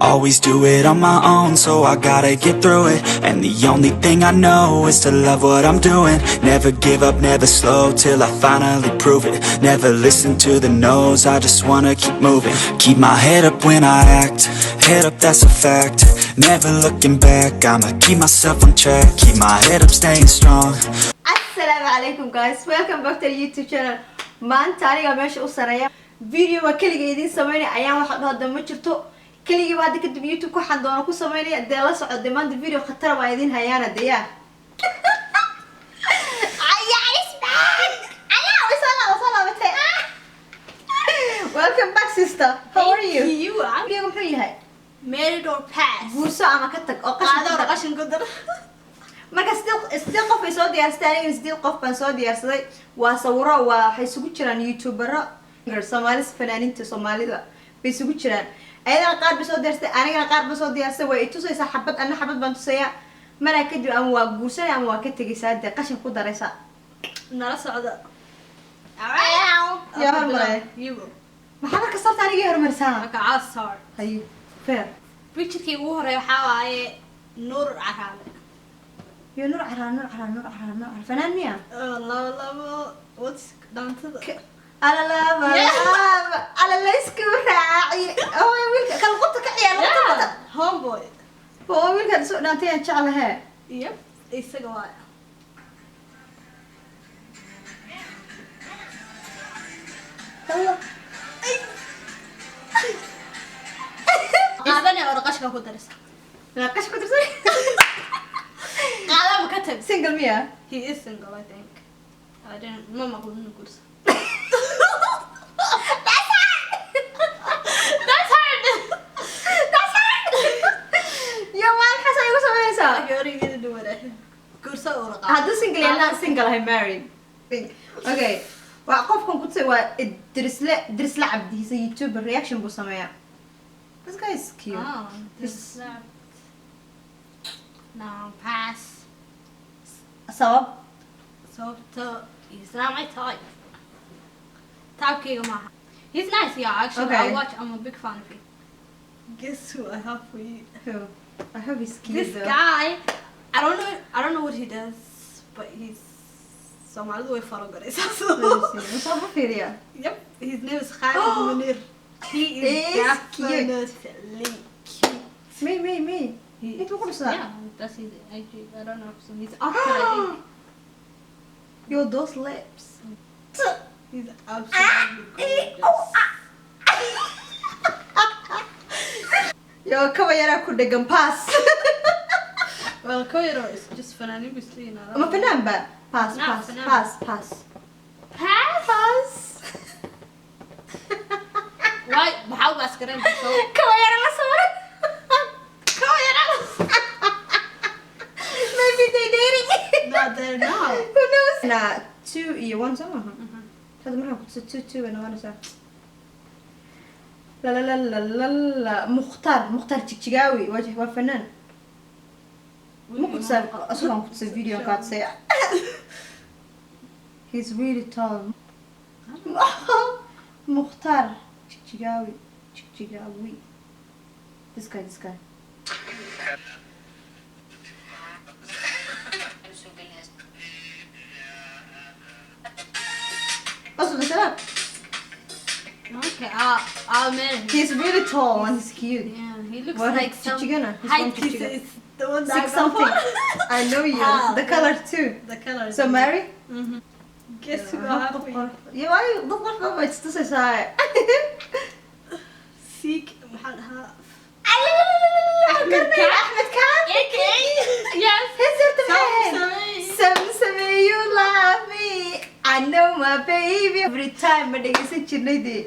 always do it on my own, so I gotta get through it. And the only thing I know is to love what I'm doing. Never give up, never slow, till I finally prove it. Never listen to the no's, I just wanna keep moving. Keep my head up when I act, head up, that's a fact. Never looking back, I'ma keep myself on track. Keep my head up, staying strong. Assalamu alaikum guys, welcome back to the YouTube channel. maanta aniga meesha u sareeya video waa kaliga idin sameynay ayaan waxa dhahda ma jirto kaliga baad kadib YouTube ku xan doona ku sameynay hadii la socdo maanta video khatar waa idin hayaana diyaa welcome back sister, how are you? Video muxuu yahay married or past guurso ama ka tag oo qashin ku dar marka sidii qof ay soo diyaarsadeen sidii qof baan soo diyaarsaday waa sawiro waa waxay isugu jiraan youtubero Soomaali's fanaaniinta Soomaalida bay isugu jiraan ayada qaar ba soo diyaarsatay aniga qaar ba soo diyaarsatay way tusaysaa xabad ana xabad baan tusaya mara kadib ama waa guursanay ama waa ka tagaysaa de qashin ku daraysa nala socda ya hormare maxaa marka sabta aniga hormarsaa marka asar hay fair picture-kii ugu horeeya waxa waaye Nuur Caraale يا نور فنان ميا لا what's دانتدا على لا اسكو راعي هو ويلك كان قطك عيال قطك هوم بوي هو ويلك سو دانتي ان شاء الله ها يب isaga waa qaadana oo qashka ku daraysa لا قش كنت بسوي قادم كتب single ميا he is single I think I don't ماما أقول إنه كورس that's hard يا ما الحسن يقول سوي سا يوري كده دوره كورس ورقة هذا single يعني لا single هاي married okay وقفكم كنت سوى درس لعب دي زي يوتيوب الرياكشن بوسمايا this guy is cute this no pass صواب so he's not my type type كيغا معها he's nice yeah actually Okay. I watch I'm a big fan of him guess who I have for you I hope he's cute this though. guy I don't know what he does but he's Somali way follow good مصاب فيريا yep his name is Khalid Munir he is cute. definitely cute مي انت بقول صح yeah that's his IG I don't know so he's actor I think your those lips he's absolutely gorgeous yo كما يرى كل دقن باس well Koiro is just فنانين بسلين ما فنان بقى باس نعم، باس فنان. باس باس باس why بحاول بسكرين كما يرى ما صور maybe they dating no they're not who knows أنا 2 إيه 1 سنة هذا مرة كنت 2 أنا وأنا سنة لا مختار تشيكاوي وجه وفنان مو كنت أصلاً كنت فيديو قاعد سيء he's really tall مختار تشيكاوي this guy أصلاً سلام okay I'll marry him he's really tall and he's cute yeah he looks Well, like some Chichigana. He's height from Chichigana. is the one that 6 something I know you the color too the color so Mary guess who I have for you يا واي ضبط ما بتستسي ساعة seek محلها أحمد كان yes هزرت معين Samsung. Samsung you love me I know my baby every time ما دقيسة جنيدي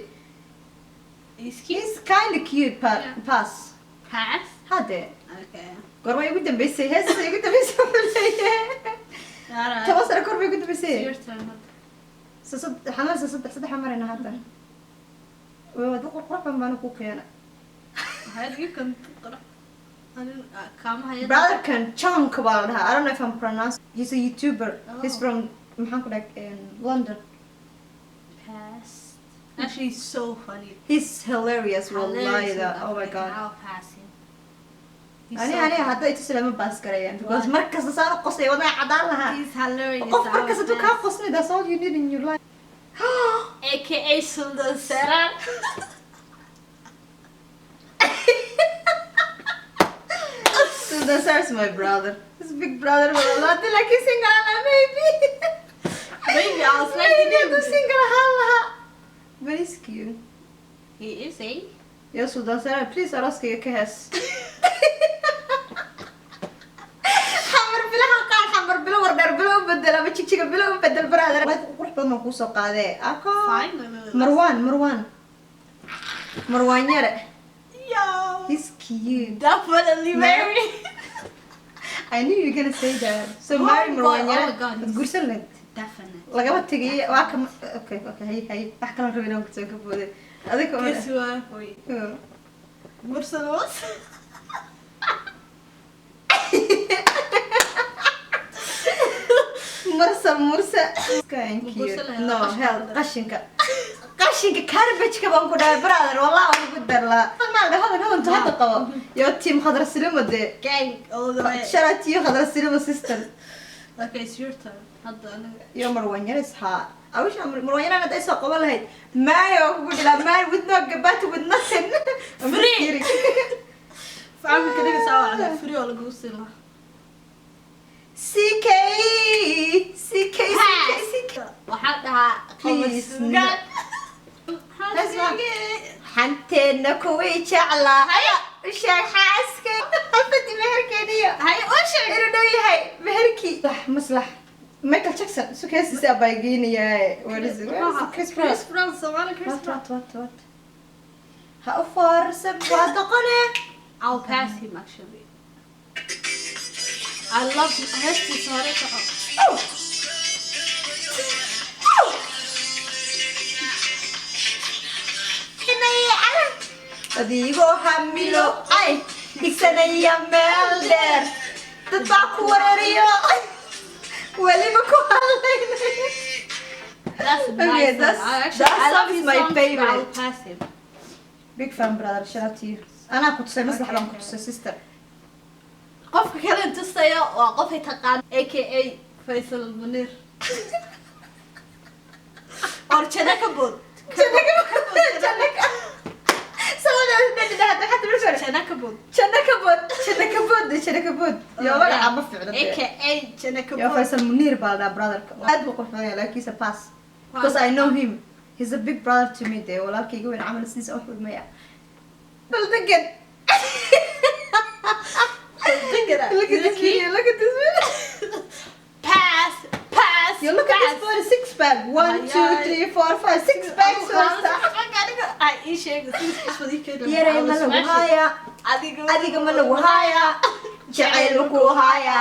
he's cute he's kind of cute Yeah. pass pass هذا okay قربا يقدم بيسي هسه يقدم بيسي alright تواصل قربا يقدم it's بيسي your turn صد حمار صد حمارنا هذا ودق قربا ما نكوك أنا هذه كنت تقرأ كم هي brother can chunk about her I don't know if I'm pronouncing he's a YouTuber he's from محمد in London past actually he's so funny he's hilarious والله Hilarious ده with oh my that, god I'll pass him أنا هذا يتصل ما باس كريان because مركز صار قصي وضع عدالها He's hilarious. قف مركز دوك قصني that's all you need in your life AKA Sultan Sarah. so that's my brother his big brother will not like he's single maybe Maybe I was like, maybe single hala very cute he is, eh? يا سودان سنة please أراسك يا كهس حمر بلا حقان حمر بلا وردر بلا وبدل بتشيك شيك بلا وبدل برادر ما تروح بدنا نقص قاده أكو Fine. مروان يرى Yo. he's cute Definitely marry. I knew you were gonna say that so Oh marry my مروان God, يرى oh my God. تقول سلنت Definitely. لقى تجي واكم اوكي هي بحكي لك ربنا كنت كفودي هذيك Guess who I for you? Marcelos. مرسى كان كيوت نو هيل قشنك كاربج كمان كنا برادر والله أنا بدر لا ما هذا أنت هذا قوا يا تيم خضر السينما ده Gang all the way. شراتي خضر السينما سيستر Okay, it's your turn. هذا أنا. يا مروان يرس ها أوش مروان أنا ده يسوق قبل هاي ما يقول لا ما ودنا قبات ودنا سن Free. فعمل كده سوا على فري ولا قوسيلا. سي كي وحدها Please, قمر اسمع حنتنا كوي شعلا وش حاسك حفتي مهركي هاي وش إنه دوي هاي مهركي صح مصلح مايكل جاكسون سو كيس سابايجيني يا ورز كريس براس فرانس وانا كريس وات هأفر سبعة دقنة I'll pass him actually. I love هستي صارت adigoo hamilo ay dhigsanaya meel dheer dad baa ku wareeriyo weliba ku hadlaynay That's Okay, nice. that's- I that love song is his my songs, but favorite. I'll pass him. big fan brother shout out to you anaa ku tusay maslax baan ku tusay sister qofka kale intusayo waa qof ay taqaan AKA Faisal Munir. Or Chanaka Bod. Chanaka Bod. Chanaka bod yo magaca ma fiicna AKA Chanaka yo Bod. Faisal Munir baa la brotherka aad buu qurux badan yahay laakiinse pass because I know him he's a big brother to me dee walaalkayga weyn camal sidiisa u xurmaya bal degan look at this video look at this video Pass. you look at this body six pack 1 2 3 4 5 6 packs Ay, ii sheeg six wadi yaray ma lagu haya adiga ma lagu haya jacayl ma ku haya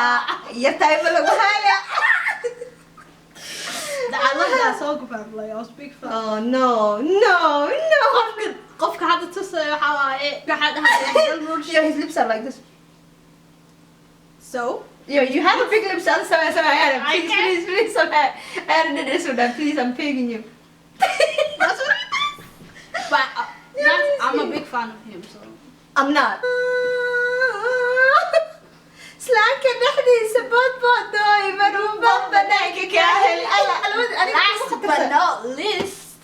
yartahay ma lagu haya I love that song about like I was big fan. oh no qofka hadda tusayo waxa waaye waxa dhahay yo his lips are like this so yo you have a big lips on some Adam I can't. please Adam did this one please I'm begging you that's what it is. But I'm a big fan of him, so. I'm not سلاكة نحدي بود دايما وبناك كاهل Last but not least,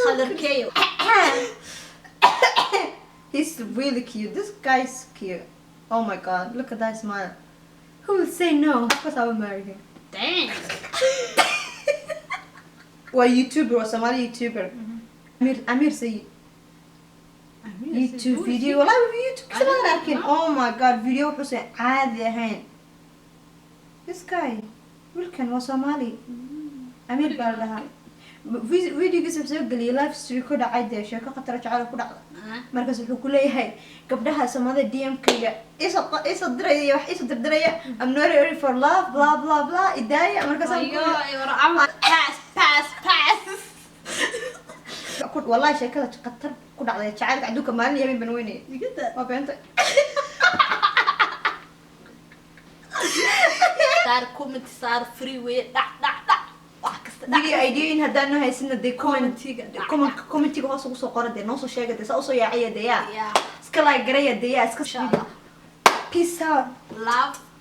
Khalid Kayo. He's really cute. This guy's cute. Oh my god, look at that smile. Who will say no? Of course I will marry him. Dang. Well, YouTuber or Somali YouTuber. Amir Sayyid. YouTube video. والله YouTube كذا ما لكن oh my god video حسين عادي هين. This guy wilkan waa Somali. Amir baa lahaa. Videogiisa wuxuu soo galiyay live stream ku dhacay dee sheeko khatar jacayl ku dhacda. Markaas wuxuu ku leeyahay gabdhaha Soomaalida DM-kayga isa diraya wax isa dirdiraya I'm not ready for love blah blah blah idaaya markaas I'm pass. والله sheekada khatar ku dhacday jacaylka adduunka maalin yamin ban weynay. You get that? waa beenta. Sar comment sar freeway wax kasta video idea in hadaan haysan dee Commentiga. commentiga hoos ugu soo qora dee noo soo sheegay dee saa u soo yaacay dee yaa Yeah. iska like garaya dee iska insha allah peace out love